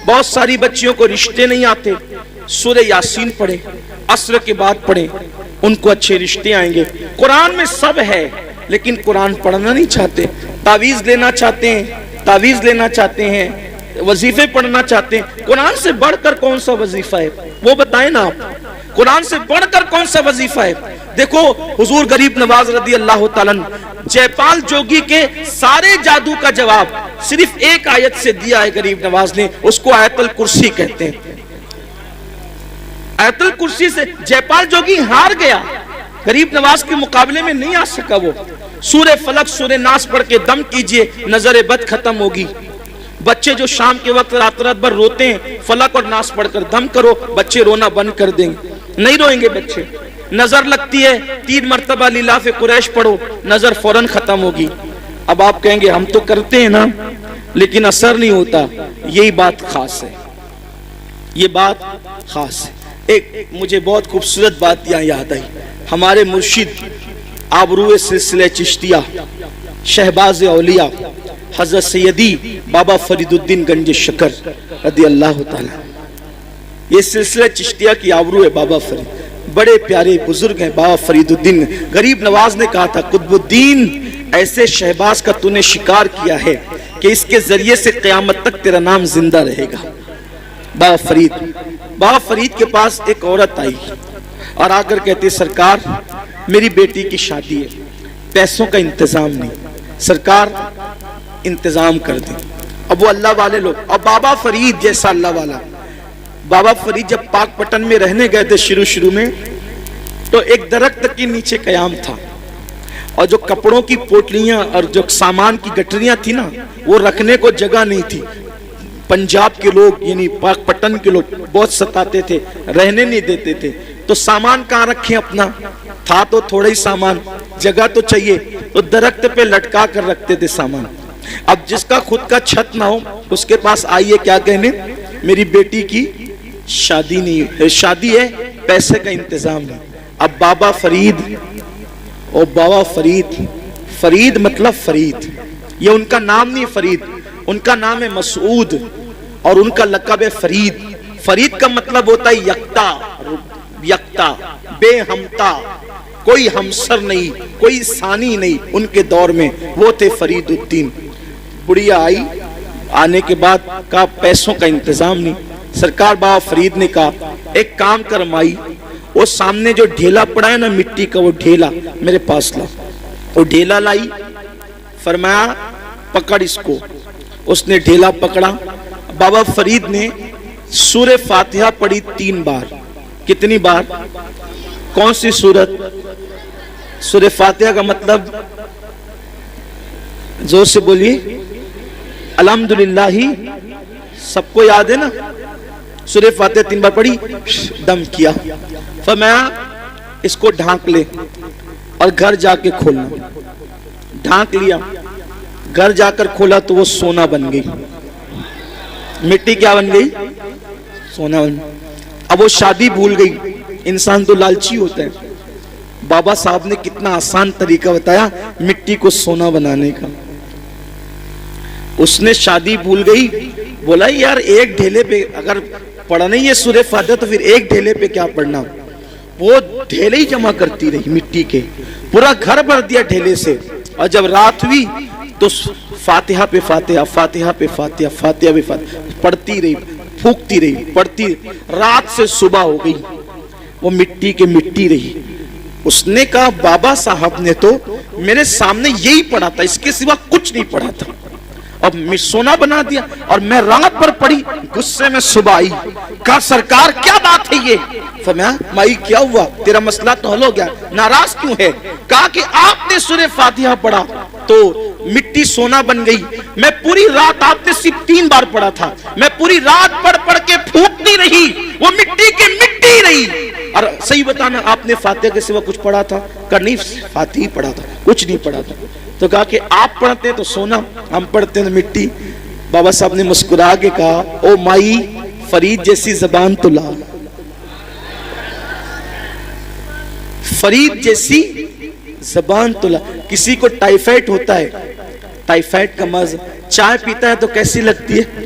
بہت ساری بچیوں کو رشتے نہیں آتے، سورہ یاسین پڑھیں، عصر کے بعد پڑھیں، ان کو اچھے رشتے آئیں گے۔ قرآن میں سب ہے لیکن قرآن پڑھنا نہیں چاہتے، تعویذ لینا چاہتے ہیں، وظیفے پڑھنا چاہتے ہیں۔ قرآن سے بڑھ کر کون سا وظیفہ ہے وہ بتائیں نا آپ، قرآن سے بڑھ کر کون سا وظیفہ ہے؟ دیکھو حضور غریب نواز رضی اللہ تعالیٰ جے پال جوگی کے سارے جادو کا جواب صرف ایک آیت سے دیا ہے غریب نواز نے، اس کو آیت الکرسی کہتے ہیں۔ آیت الکرسی سے جے پال جوگی ہار گیا، غریب نواز کے مقابلے میں نہیں آ سکا۔ وہ سورہ فلق سورہ ناس پڑھ کے دم کیجئے، نظر بد ختم ہوگی۔ بچے جو شام کے وقت رات رات بھر روتے ہیں، فلق اور ناس پڑھ کر دم کرو، بچے رونا بند کر دیں گے، نہیں روئیں گے بچے۔ نظر لگتی ہے، 3 مرتبہ لیلاف قریش پڑھو، نظر فوراً ختم ہوگی۔ اب آپ کہیں گے ہم تو کرتے ہیں نا لیکن اثر نہیں ہوتا، یہی بات خاص ہے، یہ بات خاص ہے۔ ایک مجھے بہت خوبصورت بات یہاں یاد آئی، ہمارے مرشد آبرو سلسلہ چشتیہ شہباز اولیاء حضرت سیدی بابا فرید الدین گنج شکر رضی اللہ تعالیٰ، یہ سلسلہ چشتیہ کی آبرو ہے بابا فرید، بڑے پیارے بزرگ ہیں بابا فرید الدین۔ غریب نواز نے کہا تھا قطب الدین ایسے شہباز کا تو نے شکار کیا ہے کہ اس کے ذریعے سے قیامت تک تیرا نام زندہ رہے گا۔ بابا فرید کے پاس ایک عورت آئی اور آ کر کہتے سرکار میری بیٹی کی شادی ہے، پیسوں کا انتظام نہیں، سرکار انتظام کر دیں۔ اب وہ اللہ والے لوگ، اور بابا فرید جیسا اللہ والا، بابا فرید جب پاک پٹن میں رہنے گئے تھے شروع میں تو ایک درخت کے نیچے قیام تھا، اور جو کپڑوں کی پوٹلیاں اور جو سامان کی گٹریاں تھی نا وہ رکھنے کو جگہ نہیں تھی۔ پنجاب کے لوگ یعنی پاک پٹن کے لوگ بہت ستاتے تھے، رہنے نہیں دیتے تھے، تو سامان کہاں رکھیں اپنا، تھا تو تھوڑا ہی سامان، جگہ تو چاہیے، تو درخت پہ لٹکا کر رکھتے تھے سامان۔ اب جس کا خود کا چھت نہ ہو اس کے پاس آئیے کیا کہنے، میری بیٹی کی شادی نہیں ہے، شادی ہے پیسے کا انتظام نہیں۔ اب بابا فرید، او بابا فرید، فرید مطلب فرید، یہ ان کا نام نہیں فرید، ان کا نام ہے مسعود اور ان کا لقب ہے فرید۔ فرید کا مطلب ہوتا ہے یکتا، یکتا، بے ہمتا، کوئی ہمسر نہیں، کوئی ثانی نہیں ان کے دور میں، وہ تھے فرید الدین۔ بڑھیا آئی، آنے کے بعد کہا پیسوں کا انتظام نہیں، سرکار بابا فرید نے کہا ایک کام کر مائی، وہ سامنے جو ڈھیلا پڑا ہے نا مٹی کا، وہ ڈھیلا میرے پاس لا۔ وہ ڈھیلا لائی، فرمایا پکڑ اس کو، اس نے ڈھیلا پکڑا۔ بابا فرید نے سورہ فاتحہ پڑھی 3 بار۔ کتنی بار؟ کون سی سورت؟ سورہ فاتحہ کا مطلب زور سے بولیے، الحمدللہ ہی سب کو یاد ہے نا۔ سورہ فاتحہ 3 بار پڑھی، دم کیا، فرمایا اس کو ڈھانک لے اور گھر جا کے کھولنا۔ ڈھانک لیا، گھر جا کر کھولا تو وہ سونا بن گئی، مٹی کیا بن گئی؟ سونا بن گئی۔ اب وہ شادی بھول گئی، انسان تو لالچی ہوتا ہے۔ بابا صاحب نے کتنا آسان طریقہ بتایا مٹی کو سونا بنانے کا۔ اس نے شادی بھول گئی، بولا یار ایک ڈھیلے پہ اگر پڑھنا ہی ہے سورہ فاتحہ تو پھر ایک ڈھیلے پہ کیا پڑھنا۔ وہ ڈھیلے ہی جمع کرتی رہی مٹی کے، پورا گھر بھر دیا ڈھیلے سے، اور جب رات ہوئی تو فاتحہ پہ فاتحہ، فاتحہ پہ فاتحہ، فاتحہ پہ فاتحہ پڑھتی رہی، پھونکتی رہی، پڑھتی رہی، رات سے صبح ہو گئی، وہ مٹی کے مٹی رہی۔ اس نے کہا بابا صاحب نے تو میرے سامنے یہی پڑھا تھا، اس کے سوا کچھ نہیں پڑھا تھا، اب میں سونا بنا دیا، اور میں رات بھر پڑھی، غصے میں صبح آئی، کہا سرکار کیا بات ہے یہ؟ فرمایا مائی کیا ہوا، تیرا مسئلہ تو حل ہو گیا، ناراض کیوں ہے؟ کہا کہ آپ نے سورہ فاتحہ پڑھا تو مٹی سونا بن گئی، میں پوری رات، آپ نے صرف 3 بار پڑھا تھا، میں پوری رات پڑھ پڑھ کے پھونکتی رہی، وہ مٹی کے مٹی رہی۔ اور صحیح بتانا آپ نے فاتحہ کے سوا کچھ پڑھا تھا؟ کہا نہیں فاتحہ ہی پڑھا تھا، کچھ نہیں پڑھا تھا۔ تو کہا کہ آپ پڑھتے تو سونا، ہم پڑھتے تو مٹی۔ بابا صاحب نے مسکرا کے کہا او مائی فرید جیسی زبان تو لا، فرید جیسی زبان تو لا۔ کسی کو ٹائیفائڈ ہوتا ہے، ٹائیفائڈ کا مرض، چائے پیتا ہے تو کیسی لگتی ہے؟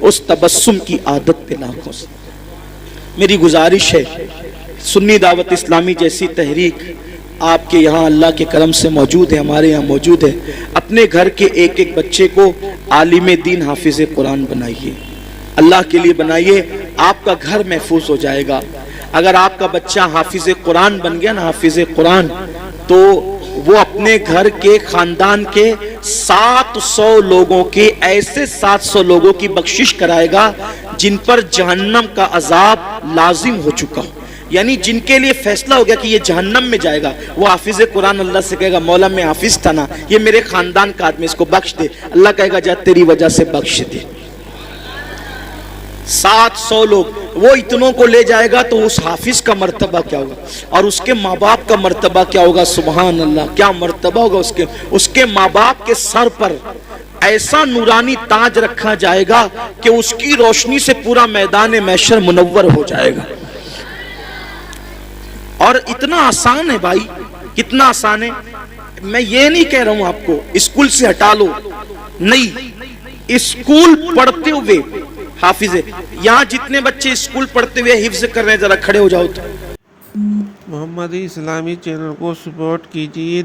اس تبسم کی عادت پہ لاکھوں سے میری گزارش ہے، سنی دعوت اسلامی جیسی تحریک آپ کے یہاں اللہ کے کرم سے موجود ہے، ہمارے یہاں موجود ہے، اپنے گھر کے ایک ایک بچے کو عالم دین حافظ قرآن بنائیے، اللہ کے لیے بنائیے، آپ کا گھر محفوظ ہو جائے گا۔ اگر آپ کا بچہ حافظ قرآن بن گیا نا، حافظ قرآن، تو وہ اپنے گھر کے خاندان کے 700 لوگوں کے ایسے 700 لوگوں کی بخشش کرائے گا جن پر جہنم کا عذاب لازم ہو چکا ہو، یعنی جن کے لیے فیصلہ ہو گیا کہ یہ جہنم میں جائے گا، وہ حافظ قرآن اللہ سے کہے گا مولا میں حافظ تھا نا، یہ میرے خاندان کا آدمی، اس کو بخش دے، اللہ کہے گا جا تیری وجہ سے بخش دے۔ 700 لوگ، وہ اتنوں کو لے جائے گا تو اس حافظ کا مرتبہ کیا ہوگا، اور اس کے ماں باپ کا مرتبہ کیا ہوگا، سبحان اللہ، کیا مرتبہ ہوگا اس کے ماں باپ کے سر پر ایسا نورانی تاج رکھا جائے گا کہ اس کی روشنی سے پورا میدان محشر منور ہو جائے گا۔ اور اتنا آسان ہے بھائی، کتنا آسان ہے، میں یہ نہیں کہہ رہا ہوں آپ کو اسکول سے ہٹا لو، نہیں، اسکول پڑھتے ہوئے حافظ ہے، یہاں جتنے بچے اسکول پڑھتے ہوئے حفظ کر رہے ہیں ذرا کھڑے ہو جاؤ تو۔ محمدی اسلامی چینل کو سپورٹ کیجیے۔